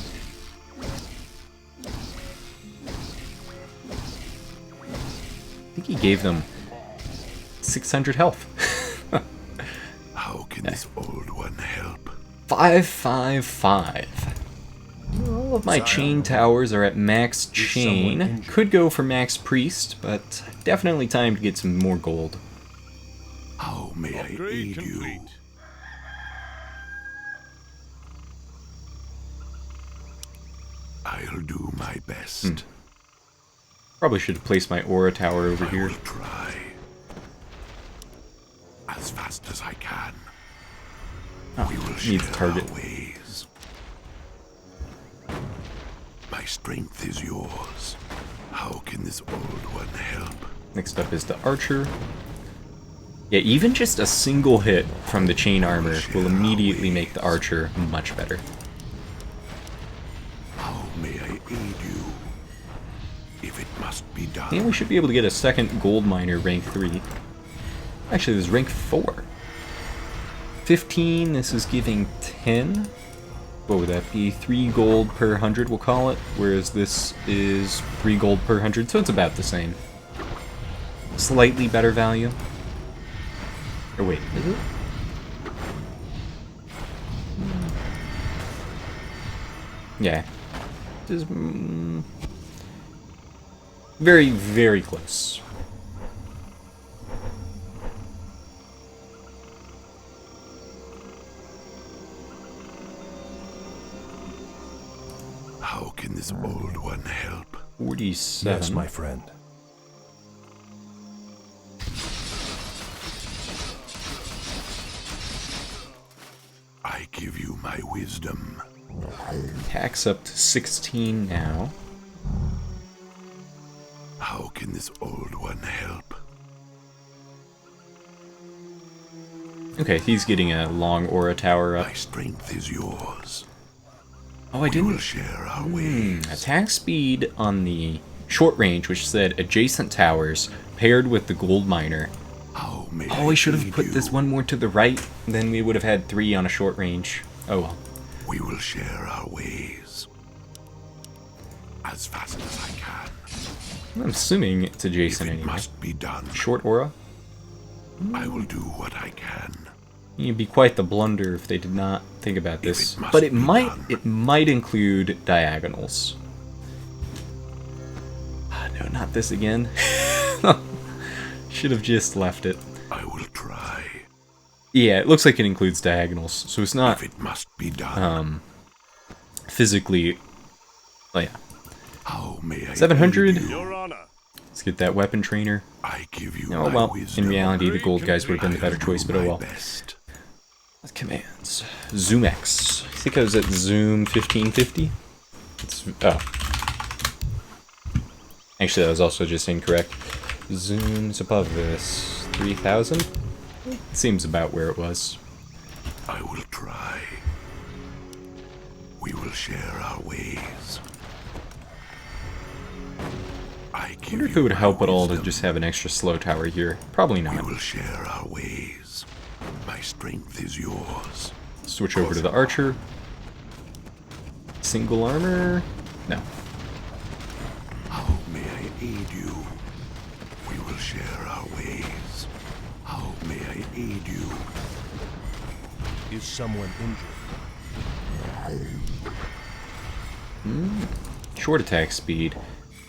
I think he gave them 600 health. How can this old one help? 555. All of my chain towers are at max chain. injured. Could go for max priest, but definitely time to get some more gold. How may I Upgrade aid you? complete. I'll do my best. Probably should have placed my aura tower over I here. will try. As fast as I can. We will need share the target. our ways. My strength is yours. How can this old one help? Next up is the archer. Yeah, even just a single hit from the chain armor will immediately make the archer much better. How may I aid you? If it must be done. And we should be able to get a second gold miner rank 3. Actually, this is rank 4. 15, this is giving 10. What would that be? 3 gold per 100, we'll call it. Whereas this is 3 gold per 100, so it's about the same. Slightly better value. Or wait, is it? Yeah. Just, very, very close. How can this old one help? 47. Yes, my friend. I give you my wisdom. Tax up to 16 now. How can this old one help? Okay, he's getting a long aura tower up. My strength is yours. Oh, I We will didn't. share our ways. Attack speed on the short range, which said adjacent towers paired with the gold miner. How may Oh, I should have aid put you? this one more to the right. Then we would have had 3 on a short range. Oh well. We will share our ways. As fast as I can. I'm assuming it's If adjacent it anyway. must be done, Short aura? I will do what I can. It'd be quite the blunder if they did not think about this. it must But it be might done. it might include diagonals. Ah, no, not this again. Should have just left it. I will try. Yeah, it looks like it includes diagonals, so it's not If it must be done, physically. Oh yeah, how may I 700? aid you? Your honor. let's get that weapon trainer. I give you Oh my well, wisdom. in reality, the gold guys would have been the I better will choice, do but oh my well. best. Commands. Zoom X. I think I was at Zoom 1550. It's oh. Actually, that was also just incorrect. Zoom's above this. 3000? Seems about where it was. I will try. We will share our ways. I I give wonder if you it would my help at all to wisdom. just have an extra slow tower here. Probably We not. will share our ways. My strength is yours. Switch over to the archer. Single armor? No. How may I aid you? We will share our ways. How may I aid you? Is someone injured? Short attack speed.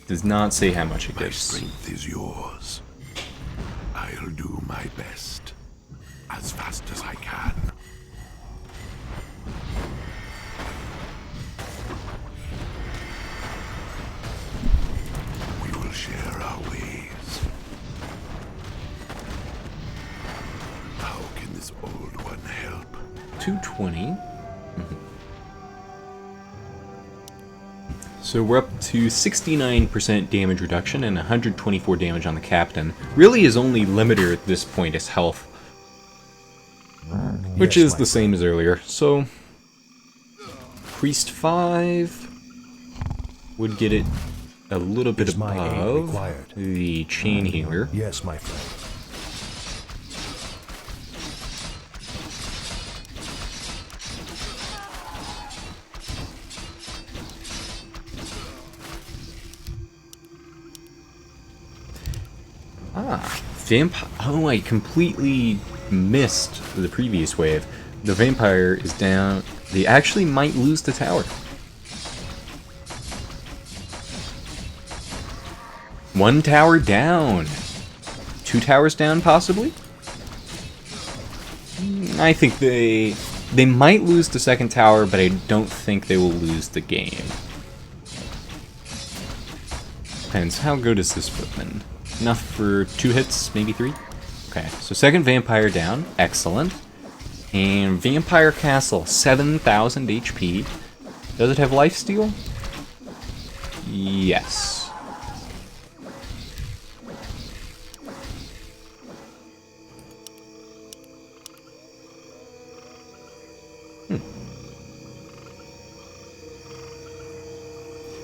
Does not say how much it My gives. strength is yours. I'll do my best. As fast as I can. We will share our ways. How can this old one help? 220. So we're up to 69% damage reduction and 124 damage on the captain. Really his only limiter at this point is health. Which Yes, is my the same as earlier. So Priest 5 would get it a little bit Is my aid above required? the chain healer. Yes, my friend. Vampire. Oh, I completely missed the previous wave. The vampire is down. They actually might lose the tower. One tower down. 2 towers down, possibly? I think they might lose the second tower, but I don't think they will lose the game. Depends. How good is this footman? Enough for 2 hits, maybe 3? Okay, so second vampire down. Excellent. And Vampire Castle, 7,000 HP. Does it have lifesteal? Yes.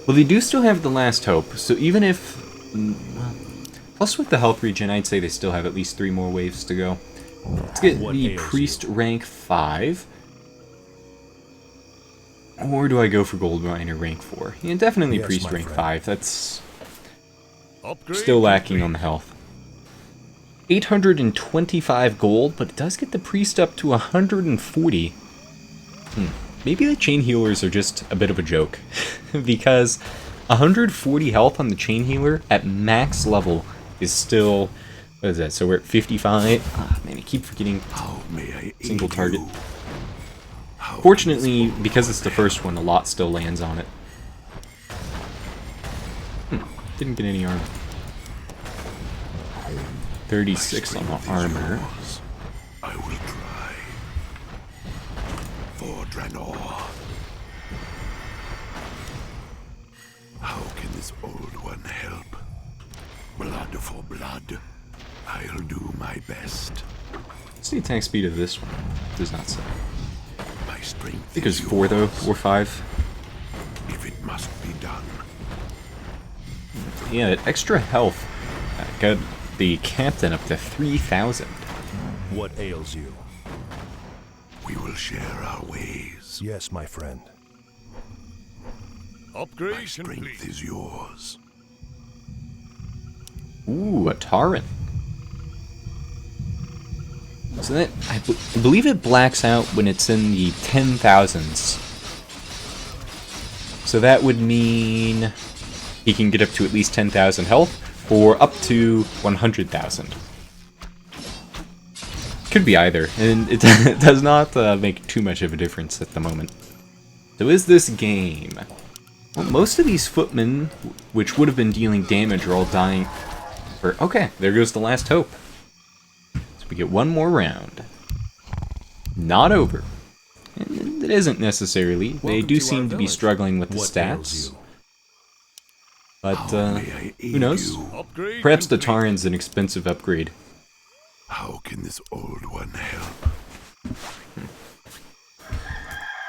Well, they do still have the last hope, so even if... Plus with the health regen, I'd say they still have at least 3 more waves to go. Let's get What the ails Priest rank 5. Or do I go for Gold Miner rank 4? Yeah, definitely Yes, Priest my rank friend. 5. That's Upgrade still lacking complete. on the health. 825 gold, but it does get the Priest up to 140. Maybe the chain healers are just a bit of a joke. Because 140 health on the chain healer at max level is still... What is that? So we're at 55. Ah, man, I keep forgetting How may I aid single target. you? How Fortunately, because it's the first one, a lot still lands on it. Didn't get any armor. 36 on the armor. yours. I will try. For Draenor. How can this old one help? Blood for blood. I'll do my best. What's the attack speed of this one? Does not say. My strength I think it's is 4 though, yours. or 5. If it must be done, yeah, that extra health got the captain up to 3,000. What ails you? We will share our ways. Yes, my friend. Upgrade Strength complete. is yours. Ooh, a Tauren. So that, I believe it blacks out when it's in the 10,000s. So that would mean he can get up to at least 10,000 health, or up to 100,000. Could be either, and it does not make too much of a difference at the moment. So is this game? Well, most of these footmen, which would have been dealing damage, are all dying. Okay, there goes the last hope. So we get one more round. Not over. And it isn't necessarily. They Welcome do to seem our to be village. struggling with the What ails stats. you? But, How may I aid who knows? you? Upgrade Perhaps the complete. Tauren's an expensive upgrade. How can this old one help?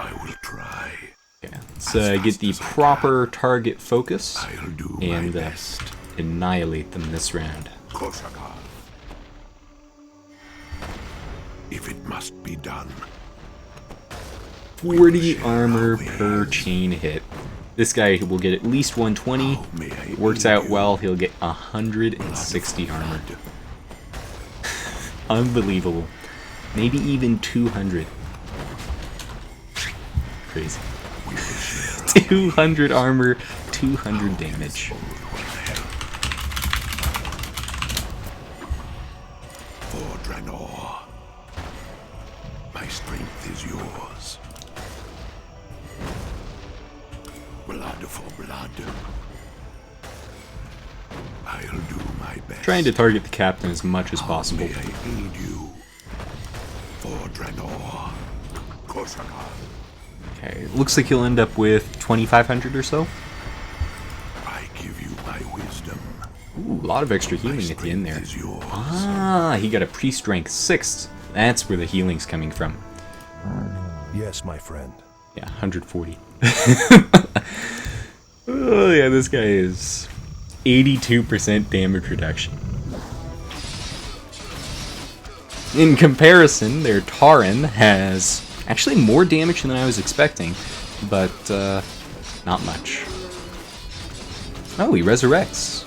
I will try. Yeah, let's get the proper target focus I'll do and my best. annihilate them this round. Koshaka. If it must be done. 40 armor per chain hit. This guy will get at least 120. How may I It works aid out you? well. He'll get 160 armor. Unbelievable. Maybe even 200. Crazy. 200 armor, 200 damage. For Draenor, my strength is yours. Blood for blood. I'll do my best. Trying to target the captain as much as possible. May I aid you? For Draenor. Koshaka. Okay, looks like he'll end up with 2,500 or so. I give you my wisdom. Ooh, a lot of extra My healing at the end there. strength is yours. Ah, he got a priest rank 6th. That's where the healing's coming from. Yes, my friend. Yeah, 140. Oh yeah, this guy is 82% damage reduction. In comparison, their Tauren has actually more damage than I was expecting, but not much. Oh, he resurrects.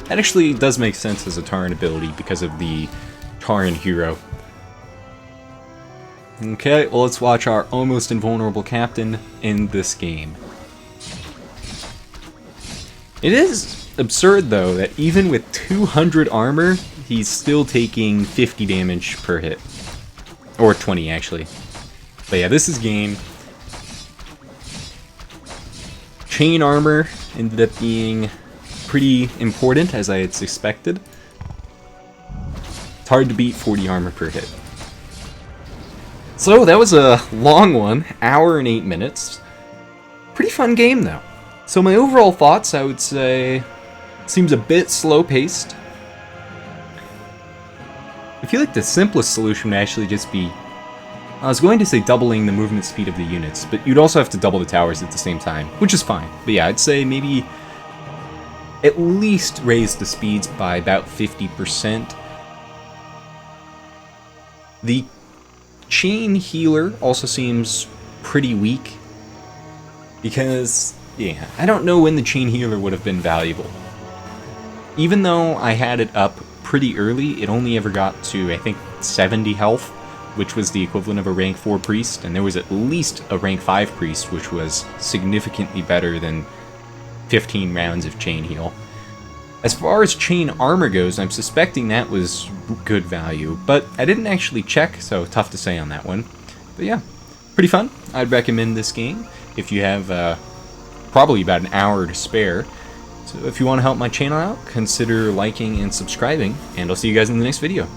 That actually does make sense as a Tauren ability because of the Tauren hero. Okay, well, let's watch our almost invulnerable captain in this game. It is absurd, though, that even with 200 armor, he's still taking 50 damage per hit. Or 20, actually. But yeah, this is game. Chain armor ended up being pretty important, as I had suspected. It's hard to beat 40 armor per hit. So that was a long one, hour and 8 minutes. Pretty fun game, though. So my overall thoughts, I would say, seems a bit slow-paced. I feel like the simplest solution would actually just be, I was going to say doubling the movement speed of the units, but you'd also have to double the towers at the same time, which is fine. But yeah, I'd say maybe at least raise the speeds by about 50%. The chain healer also seems pretty weak, because, yeah, I don't know when the chain healer would have been valuable. Even though I had it up pretty early, it only ever got to, I think, 70 health, which was the equivalent of a rank 4 priest, and there was at least a rank 5 priest, which was significantly better than 15 rounds of chain heal. As far as chain armor goes, I'm suspecting that was good value, but I didn't actually check, so tough to say on that one. But yeah, pretty fun. I'd recommend this game if you have probably about an hour to spare. So if you want to help my channel out, consider liking and subscribing, and I'll see you guys in the next video.